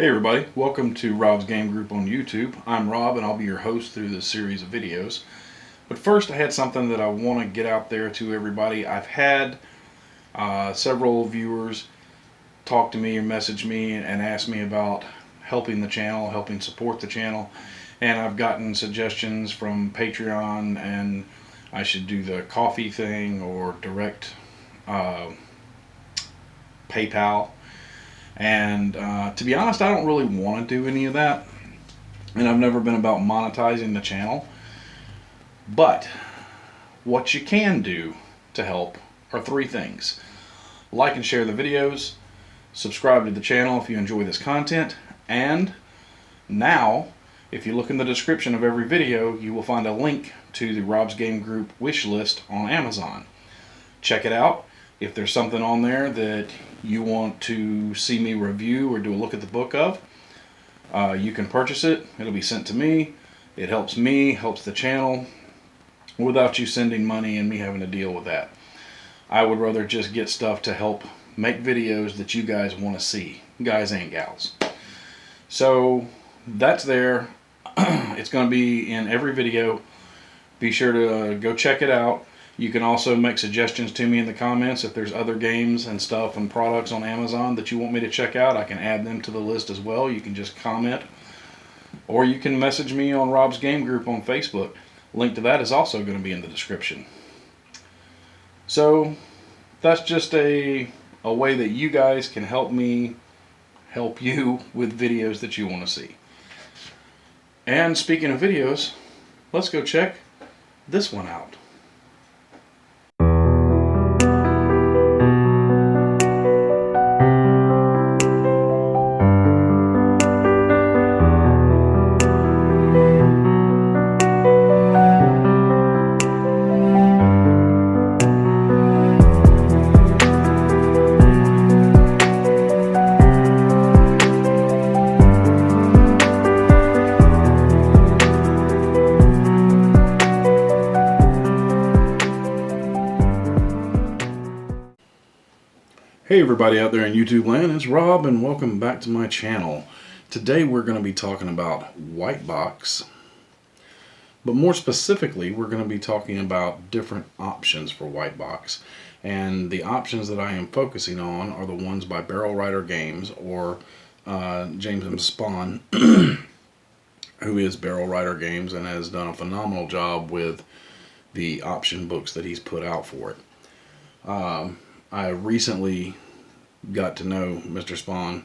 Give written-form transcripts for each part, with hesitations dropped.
Hey everybody, welcome to Rob's Game Group on YouTube. I'm Rob and I'll be your host through this series of videos. But first I had something that I want to get out there to everybody. I've had several viewers talk to me or message me and ask me about helping the channel, helping support the channel. And I've gotten suggestions from Patreon and I should do the coffee thing or direct PayPal. And to be honest, I don't really want to do any of that. And I've never been about monetizing the channel. But what you can do to help are three things. Like and share the videos, subscribe to the channel if you enjoy this content, and now, if you look in the description of every video, you will find a link to the Rob's Game Group wish list on Amazon. Check it out. If there's something on there that you want to see me review or do a look at the book of, you can purchase it. It'll be sent to me. It helps me, helps the channel, without you sending money and me having to deal with that. I would rather just get stuff to help make videos that you guys want to see, guys and gals. So that's there. It's going to be in every video. Be sure to go check it out. You can also make suggestions to me in the comments if there's other games and stuff and products on Amazon that you want me to check out. I can add them to the list as well. You can just comment, or you can message me on Rob's Game Group on Facebook. Link to that is also going to be in the description. So that's just a way that you guys can help me help you with videos that you want to see. And speaking of videos, let's go check this one out. Hey everybody out there in YouTube land, it's Rob and welcome back to my channel. Today we're going to be talking about white box, but more specifically we're going to be talking about different options for white box. And the options that I am focusing on are the ones by Barrel Rider Games, or James M. Spawn, who is Barrel Rider Games and has done a phenomenal job with the option books that he's put out for it. I recently got to know Mr. Spawn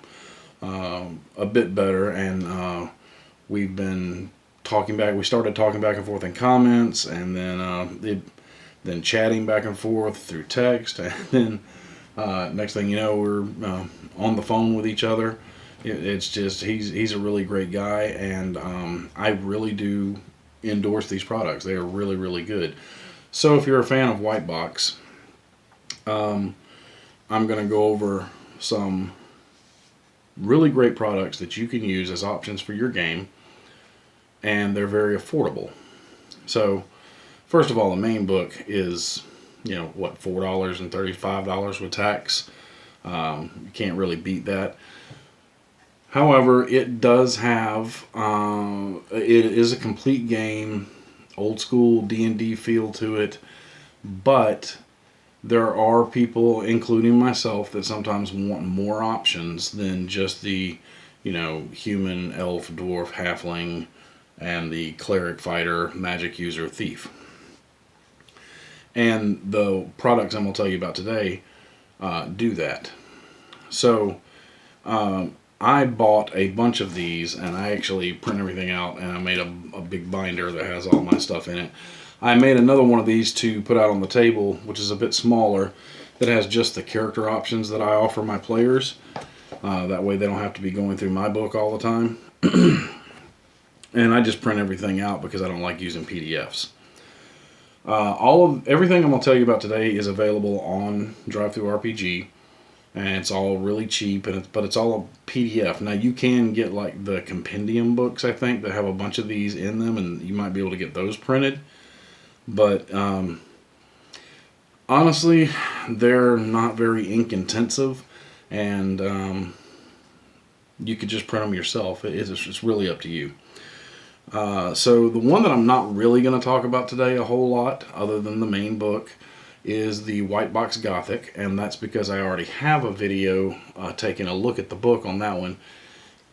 a bit better, and we've been talking back. We started talking back and forth in comments, and then chatting back and forth through text, and then next thing you know, we're on the phone with each other. It's just he's a really great guy, and I really do endorse these products. They are really, really good. So if you're a fan of white box, I'm going to go over some really great products that you can use as options for your game, and they're very affordable. So first of all, the main book is, what, $4 and $35 with tax. You can't really beat that. However, it does have it is a complete game, old school D&D feel to it, but there are people, including myself, that sometimes want more options than just the, human, elf, dwarf, halfling, and the cleric, fighter, magic user, thief. And the products I'm going to tell you about today do that. So I bought a bunch of these, and I actually print everything out, and I made a big binder that has all my stuff in it. I made another one of these to put out on the table, which is a bit smaller, that has just the character options that I offer my players. That way they don't have to be going through my book all the time. And I just print everything out because I don't like using PDFs. Everything I'm going to tell you about today is available on DriveThruRPG, and it's all really cheap, but it's all a PDF. Now you can get like the compendium books, I think, that have a bunch of these in them, and you might be able to get those printed. But honestly, they're not very ink intensive, and You could just print them yourself. It's really up to you. So the one that I'm not really going to talk about today a whole lot, other than the main book, is the White Box Gothic, and that's because I already have a video taking a look at the book on that one.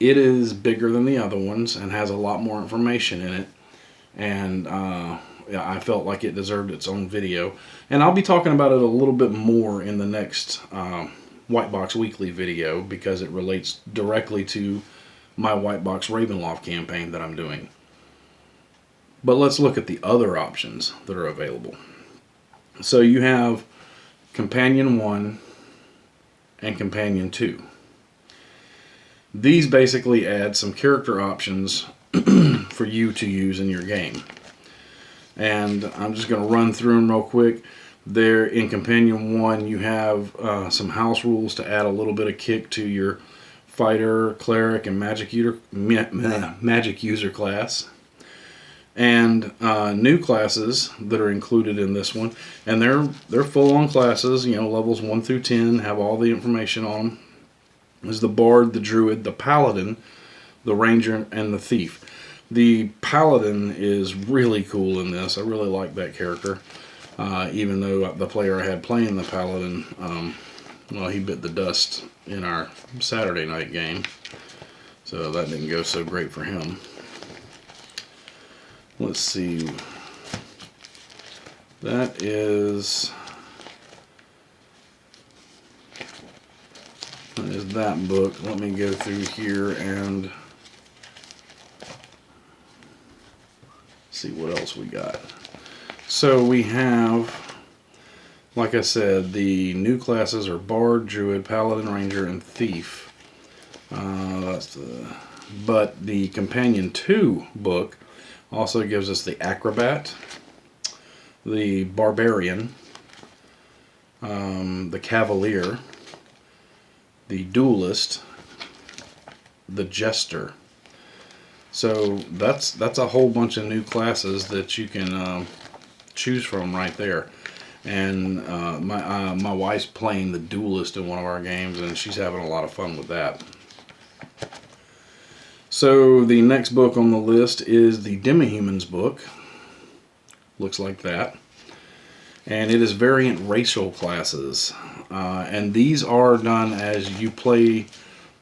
It is bigger than the other ones and has a lot more information in it, and yeah, I felt like it deserved its own video. And I'll be talking about it a little bit more in the next White Box Weekly video, because it relates directly to my White Box Ravenloft campaign that I'm doing. But let's look at the other options that are available. So you have Companion 1 and Companion 2. These basically add some character options for you to use in your game. And I'm just going to run through them real quick. There in Companion 1 you have some house rules to add a little bit of kick to your fighter, cleric, and magic user class. And new classes that are included in this one, and they're full-on classes, you know, levels 1 through 10, have all the information on them. Is the Bard, the Druid, the Paladin, the Ranger, and the Thief. The Paladin is really cool in this. I really like that character, even though the player I had playing the Paladin, well, he bit the dust in our Saturday night game, so that didn't go so great for him. Let's see. That is that book. Let me go through here and see what else we got. So we have, like I said, the new classes are Bard, Druid, Paladin, Ranger, and Thief. But the Companion 2 book also gives us the Acrobat, the Barbarian, the Cavalier, the Duelist, the Jester. So that's a whole bunch of new classes that you can choose from right there. And my wife's playing the Duelist in one of our games, and she's having a lot of fun with that. So the next book on the list is the Demihumans book. Looks like that. And it is variant racial classes. And these are done as you play.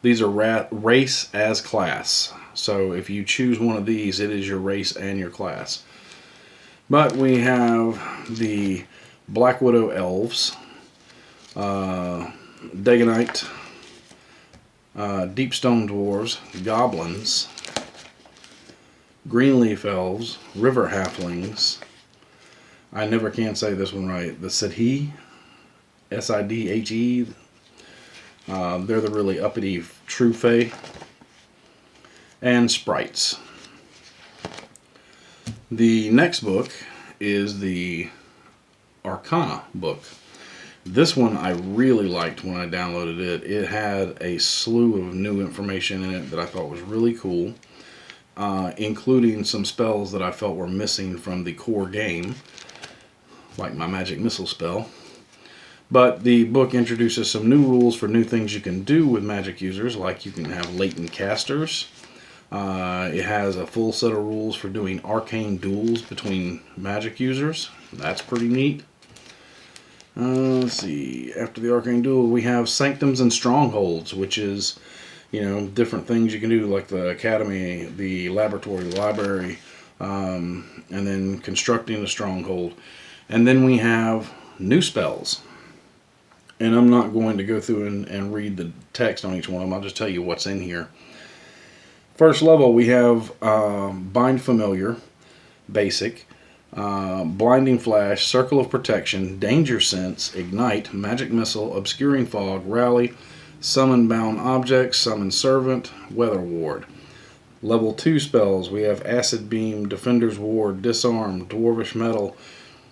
These are race as class. So if you choose one of these, it is your race and your class. But we have the Black Widow Elves, Dagonite, Deepstone Dwarves, Goblins, Greenleaf Elves, River Halflings. I never can say this one right. The Sidhe, S-I-D-H-E. They're the really uppity true fae. And Sprites. The next book is the Arcana book. This one I really liked when I downloaded it. It had a slew of new information in it that I thought was really cool, including some spells that I felt were missing from the core game, like my magic missile spell. But the book introduces some new rules for new things you can do with magic users, like you can have latent casters. It has a full set of rules for doing arcane duels between magic users. That's pretty neat. Let's see. After the arcane duel, we have sanctums and strongholds, which is, you know, different things you can do, like the academy, the laboratory, the library, and then constructing a stronghold. And then we have new spells. And I'm not going to go through and read the text on each one of them. I'll just tell you what's in here. First level, we have Bind Familiar, Basic, Blinding Flash, Circle of Protection, Danger Sense, Ignite, Magic Missile, Obscuring Fog, Rally, Summon Bound Objects, Summon Servant, Weather Ward. Level 2 spells, we have Acid Beam, Defender's Ward, Disarm, Dwarvish Metal,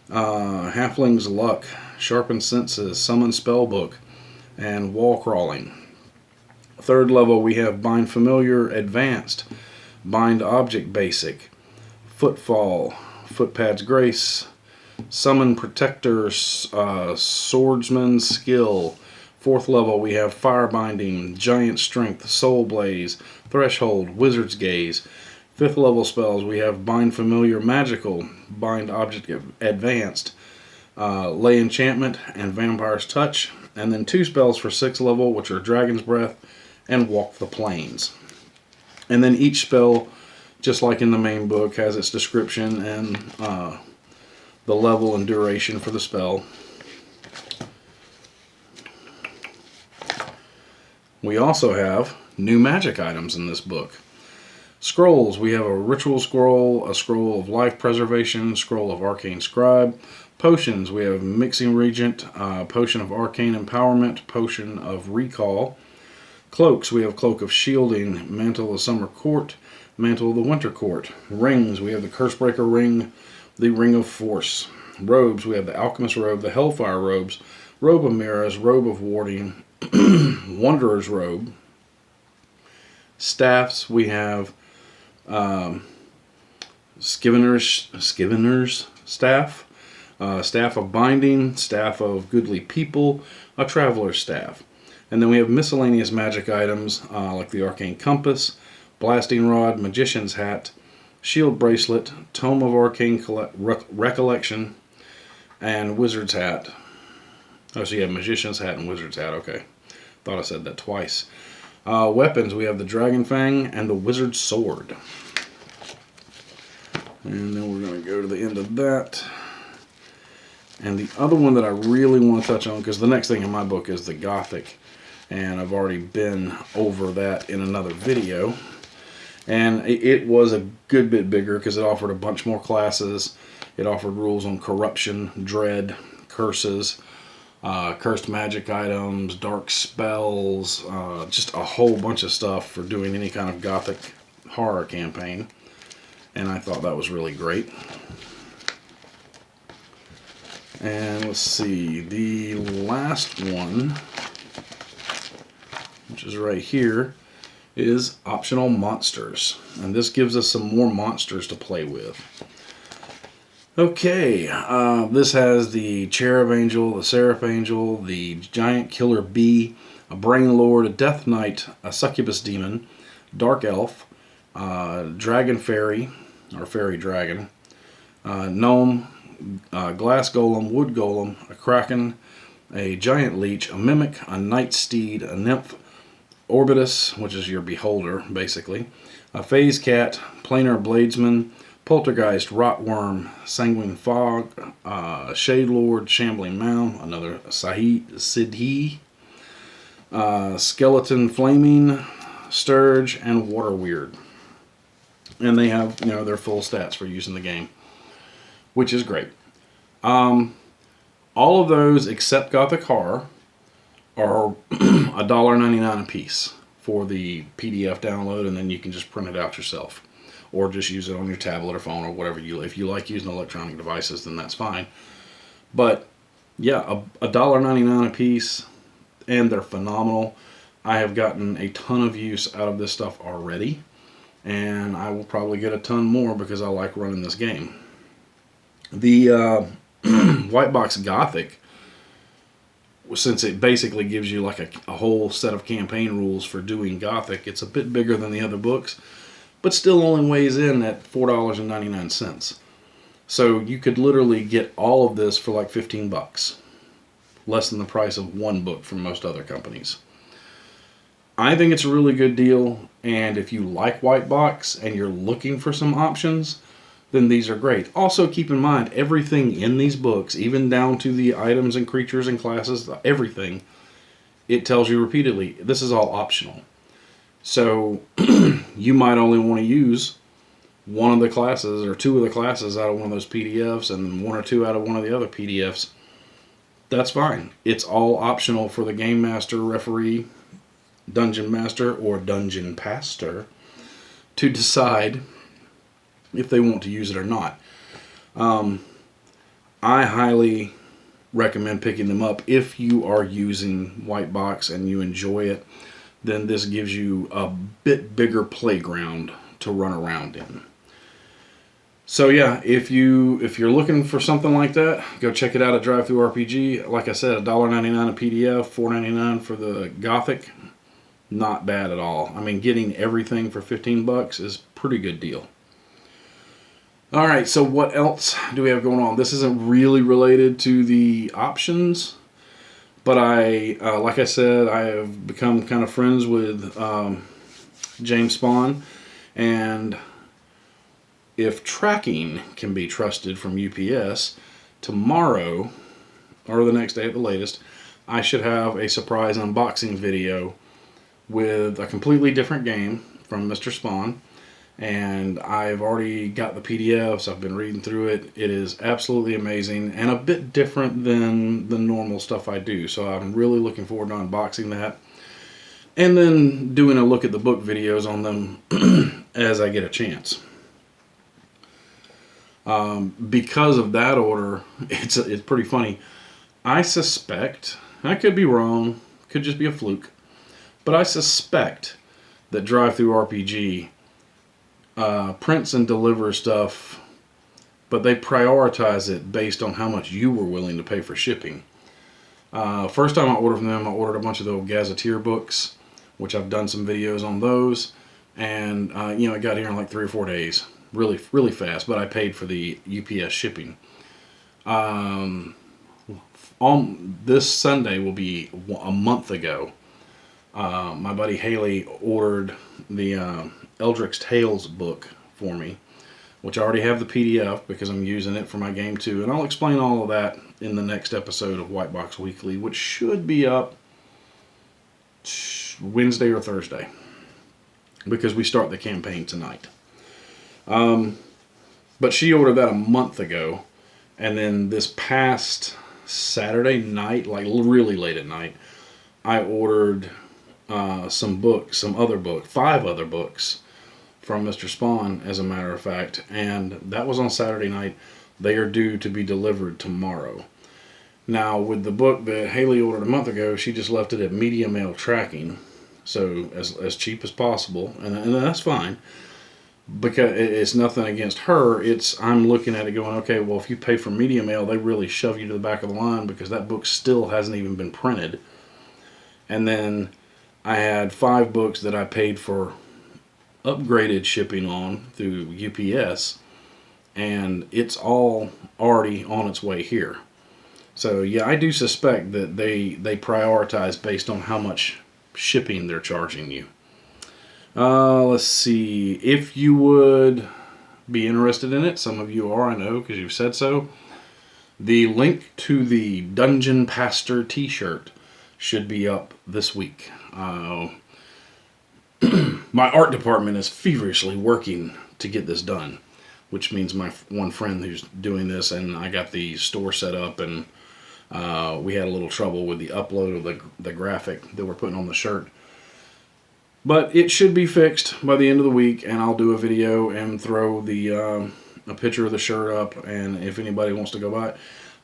Halfling's Luck, Sharpen Senses, Summon Spellbook, and Wall Crawling. Third level, we have Bind Familiar Advanced, Bind Object Basic, Footfall, Footpad's Grace, Summon Protector, Swordsman's Skill, 4th level, we have Fire Binding, Giant Strength, Soul Blaze, Threshold, Wizard's Gaze. 5th level spells, we have Bind Familiar Magical, Bind Object Advanced, Lay Enchantment, and Vampire's Touch. And then 2 spells for 6th level, which are Dragon's Breath and Walk the Plains. And then each spell, just like in the main book, has its description and the level and duration for the spell. We also have new magic items in this book. Scrolls, we have a Ritual Scroll, a Scroll of Life Preservation, Scroll of Arcane Scribe. Potions, we have Mixing Regent, Potion of Arcane Empowerment, Potion of Recall. Cloaks, we have Cloak of Shielding, Mantle of the Summer Court, Mantle of the Winter Court. Rings, we have the Cursebreaker Ring, the Ring of Force. Robes, we have the Alchemist Robe, the Hellfire Robes, Robe of Mirrors, Robe of Warding, Wanderer's Robe. Staffs, we have Scivener's Staff, Staff of Binding, Staff of Goodly People, a Traveler's Staff. And then we have miscellaneous magic items like the Arcane Compass, Blasting Rod, Magician's Hat, Shield Bracelet, Tome of Arcane Recollection, and Wizard's Hat. Oh, so you have Magician's Hat and Wizard's Hat, okay. Thought I said that twice. Weapons, we have the Dragon Fang and the Wizard's Sword. And then we're going to go to the end of that. And the other one that I really want to touch on, because the next thing in my book is the Gothic, and I've already been over that in another video. And it was a good bit bigger because it offered a bunch more classes. It offered rules on corruption, dread, curses, cursed magic items, dark spells, just a whole bunch of stuff for doing any kind of Gothic horror campaign. And I thought that was really great. And let's see, the last one, which is right here, is optional monsters. And this gives us some more monsters to play with. Okay, this has the Cherub Angel, the Seraph Angel, the Giant Killer Bee, a Brain Lord, a Death Knight, a Succubus Demon, Dark Elf, Dragon Fairy, or Fairy Dragon, Gnome, Glass Golem, Wood Golem, a Kraken, a Giant Leech, a Mimic, a Night Steed, a Nymph, Orbitus, which is your Beholder, basically, a Phase Cat, Planar Bladesman, Poltergeist, Rotworm, Sanguine Fog, Shade Lord, Shambling Mound, another Sidhi, Skeleton Flaming, Sturge, and Water Weird. And they have, their full stats for use in the game, which is great. All of those except Gothic Horror are $1.99 a piece for the PDF download, and then you can just print it out yourself. Or just use it on your tablet or phone or whatever if you like using electronic devices, then that's fine. But yeah, $1.99 a piece, and they're phenomenal. I have gotten a ton of use out of this stuff already, and I will probably get a ton more because I like running this game. The White Box Gothic, since it basically gives you like a whole set of campaign rules for doing Gothic, it's a bit bigger than the other books, but still only weighs in at $4.99. So you could literally get all of this for like 15 bucks. Less than the price of one book from most other companies. I think it's a really good deal, and if you like White Box and you're looking for some options, then these are great. Also keep in mind, everything in these books, even down to the items and creatures and classes, everything, it tells you repeatedly, this is all optional. So you might only want to use one of the classes or two of the classes out of one of those PDFs and one or two out of one of the other PDFs. That's fine. It's all optional for the Game Master, Referee, Dungeon Master, or Dungeon Pastor to decide if they want to use it or not. I highly recommend picking them up if you are using White Box and you enjoy it. Then this gives you a bit bigger playground to run around in. So yeah, if you're looking for something like that, go check it out at Drive Through RPG. Like I said, $1.99 a PDF, $4.99 for the Gothic. Not bad at all. I mean, getting everything for $15 is a pretty good deal. All right, so what else do we have going on? This isn't really related to the options, but like I said, I have become kind of friends with James Spahn, and if tracking can be trusted from UPS, tomorrow, or the next day at the latest, I should have a surprise unboxing video with a completely different game from Mr. Spahn. And I've already got the PDFs, I've been reading through it. It is absolutely amazing and a bit different than the normal stuff I do. So I'm really looking forward to unboxing that. And then doing a look at the book videos on them as I get a chance. Because of that order, it's pretty funny. I suspect, I could be wrong, could just be a fluke, but I suspect that Drive Through RPG prints and delivers stuff, but they prioritize it based on how much you were willing to pay for shipping. First time I ordered from them, I ordered a bunch of the old Gazetteer books, which I've done some videos on those, and it got here in like 3 or 4 days. Really, really fast, but I paid for the UPS shipping. This Sunday will be a month ago. My buddy Haley ordered the Eldritch Tales book for me, which I already have the PDF because I'm using it for my game too. And I'll explain all of that in the next episode of White Box Weekly, which should be up Wednesday or Thursday, because we start the campaign tonight. But she ordered that a month ago, and then this past Saturday night, like really late at night, I ordered some books, 5 other books from Mr. Spahn, as a matter of fact, and that was on Saturday night. They are due to be delivered tomorrow. Now, with the book that Haley ordered a month ago, she just left it at media mail tracking, so as cheap as possible, and that's fine, because it's nothing against her. I'm looking at it going, okay, well, if you pay for media mail, they really shove you to the back of the line, because that book still hasn't even been printed. And then I had 5 books that I paid for upgraded shipping on through UPS, and it's all already on its way here. So yeah, I do suspect that they prioritize based on how much shipping they're charging you. Let's see, if you would be interested in it, some of you are, I know, because you've said so. The link to the Dungeon Pastor t-shirt should be up this week. My art department is feverishly working to get this done, which means my one friend who's doing this, and I got the store set up, and we had a little trouble with the upload of the graphic that we're putting on the shirt. But it should be fixed by the end of the week, and I'll do a video and throw a picture of the shirt up, and if anybody wants to go buy it.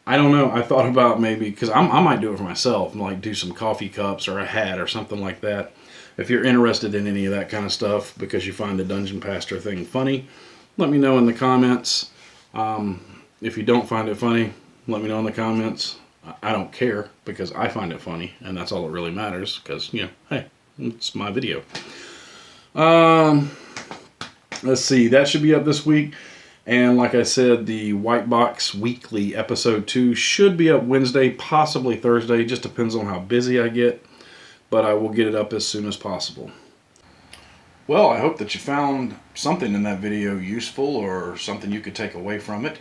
I don't know, I thought about maybe, because I might do it for myself, like do some coffee cups or a hat or something like that. If you're interested in any of that kind of stuff because you find the Dungeon Pastor thing funny, let me know in the comments. If you don't find it funny, let me know in the comments. I don't care, because I find it funny, and that's all that really matters, because, hey, it's my video. Let's see, that should be up this week. And like I said, the White Box Weekly Episode 2 should be up Wednesday, possibly Thursday. Just depends on how busy I get. But I will get it up as soon as possible. Well, I hope that you found something in that video useful, or something you could take away from it.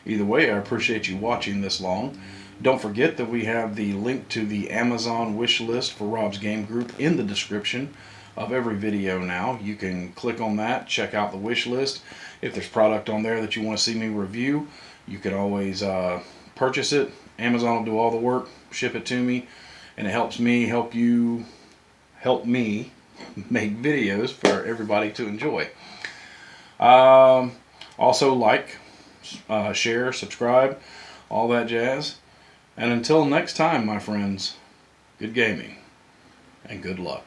Either way, I appreciate you watching this long. Don't forget that we have the link to the Amazon wish list for Rob's Game Group in the description of every video now. You can click on that, check out the wish list. If there's product on there that you want to see me review, you can always purchase it. Amazon will do all the work, ship it to me, and it helps me help you help me make videos for everybody to enjoy. Also like, share, subscribe, all that jazz. And until next time, my friends, good gaming and good luck.